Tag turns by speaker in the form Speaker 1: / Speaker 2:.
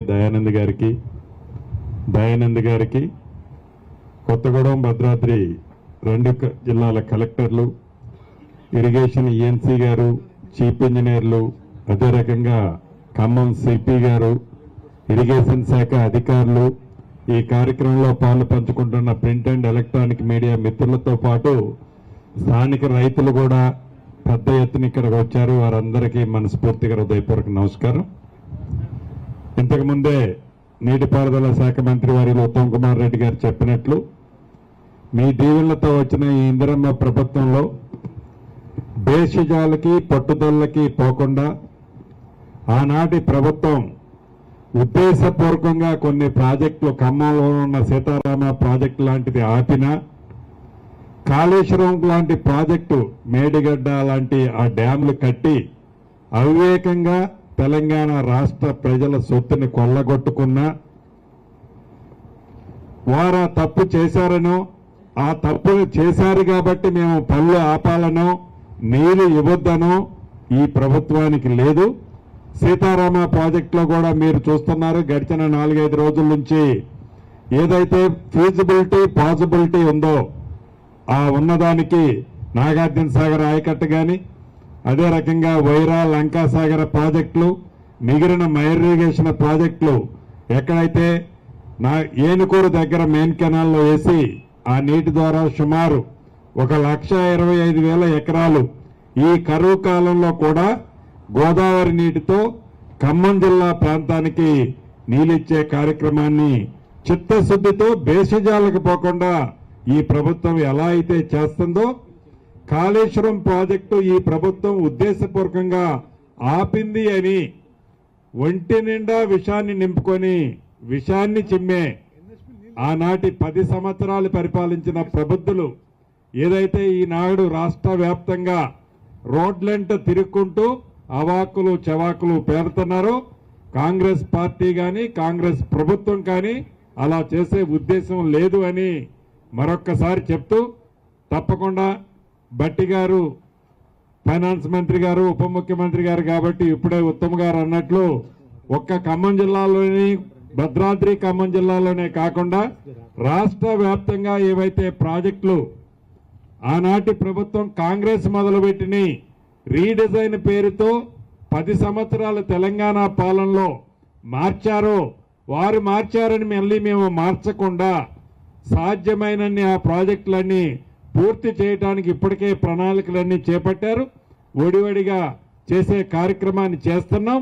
Speaker 1: దయానంద్ గారికి కొత్తగూడెం భద్రాద్రి రెండు జిల్లాల కలెక్టర్లు, ఇరిగేషన్ ఈఎన్సీ గారు, చీఫ్ ఇంజనీర్లు, అదే రకంగా ఖమ్మం సిపి గారు, ఇరిగేషన్ శాఖ అధికారులు, ఈ కార్యక్రమంలో పాలు పంచుకుంటున్న ప్రింట్ అండ్ ఎలక్ట్రానిక్ మీడియా మిత్రులతో పాటు స్థానిక రైతులు కూడా పెద్ద ఎత్తున ఇక్కడికి వచ్చారు. వారందరికీ మనస్ఫూర్తిగా హృదయపూర్వక నమస్కారం. ఇంతకుముందే నీటిపారుదల శాఖ మంత్రి వారిలో ఉత్తమ్ కుమార్ రెడ్డి గారు చెప్పినట్లు మీ దీవెనలతో వచ్చిన ఈ ఇందిరమ్మ ప్రభుత్వంలో భేషజాలకి పట్టుదలకి పోకుండా ఆనాటి ప్రభుత్వం ఉద్దేశపూర్వకంగా కొన్ని ప్రాజెక్టులు, ఖమ్మంలో ఉన్న సీతారామ ప్రాజెక్టు లాంటిది ఆపినా, కాళేశ్వరం లాంటి ప్రాజెక్టు, మేడిగడ్డ లాంటి ఆ డ్యాంలు కట్టి అవివేకంగా తెలంగాణ రాష్ట్ర ప్రజల సొత్తుని కొల్లగొట్టుకున్నా, వారు ఆ తప్పు చేశారనో, ఆ తప్పులు చేశారు కాబట్టి మేము పనులు ఆపాలనో, నీళ్లు ఇవ్వద్దనో ఈ ప్రభుత్వానికి లేదు. సీతారామ ప్రాజెక్టులో కూడా మీరు చూస్తున్నారు, గడిచిన 4-5 రోజుల నుంచి ఏదైతే ఫీజిబిలిటీ పాసిబిలిటీ ఉందో ఆ ఉన్నదానికి నాగార్జున సాగర్ ఆయకట్టు కానీ, అదే రకంగా వైరా లంకాసాగర్ ప్రాజెక్టులు, మిగిలిన మైర్రిగేషన్ ప్రాజెక్టులు ఎక్కడైతే ఏనుకూరు దగ్గర మెయిన్ కెనాల్లో వేసి ఆ నీటి ద్వారా సుమారు 1,25,000 ఎకరాలు ఈ కరువు కాలంలో కూడా గోదావరి నీటితో ఖమ్మం జిల్లా ప్రాంతానికి నీళ్ళిచ్చే కార్యక్రమాన్ని చిత్తశుద్ధితో భేషజాలకు పోకుండా ఈ ప్రభుత్వం ఎలా అయితే చేస్తుందో, కాళేశ్వరం ప్రాజెక్టు ఈ ప్రభుత్వం ఉద్దేశపూర్వకంగా ఆపింది అని ఒంటి నిండా విషాన్ని నింపుకొని విషాన్ని చిమ్మే ఆనాటి 10 సంవత్సరాలు పరిపాలించిన ప్రబుద్ధులు ఏదైతే ఈనాడు రాష్ట్ర వ్యాప్తంగా రోడ్లెంట తిరుక్కుంటూ అవాకులు చవాకులు పేరుతున్నారో, కాంగ్రెస్ పార్టీ కానీ కాంగ్రెస్ ప్రభుత్వం కానీ అలా చేసే ఉద్దేశం లేదు అని మరొక్కసారి చెప్తూ, తప్పకుండా భట్టి గారు ఫైనాన్స్ మంత్రి గారు, ఉప ముఖ్యమంత్రి గారు కాబట్టి ఇప్పుడే ఉత్తమ్ గారు అన్నట్లు ఒక్క ఖమ్మం జిల్లాలోని భద్రాద్రి ఖమ్మం జిల్లాలోనే కాకుండా రాష్ట్ర వ్యాప్తంగా ఏవైతే ప్రాజెక్టులు ఆనాటి ప్రభుత్వం కాంగ్రెస్ మొదలుపెట్టిన రీడిజైన్ పేరుతో 10 సంవత్సరాల తెలంగాణ పాలనలో మార్చారో, వారు మార్చారని మళ్ళీ మేము మార్చకుండా సాధ్యమైనన్ని ఆ ప్రాజెక్టులన్నీ పూర్తి చేయడానికి ఇప్పటికే ప్రణాళికలన్నీ చేపట్టారు. ఒడివడిగా చేసే కార్యక్రమాన్ని చేస్తున్నాం.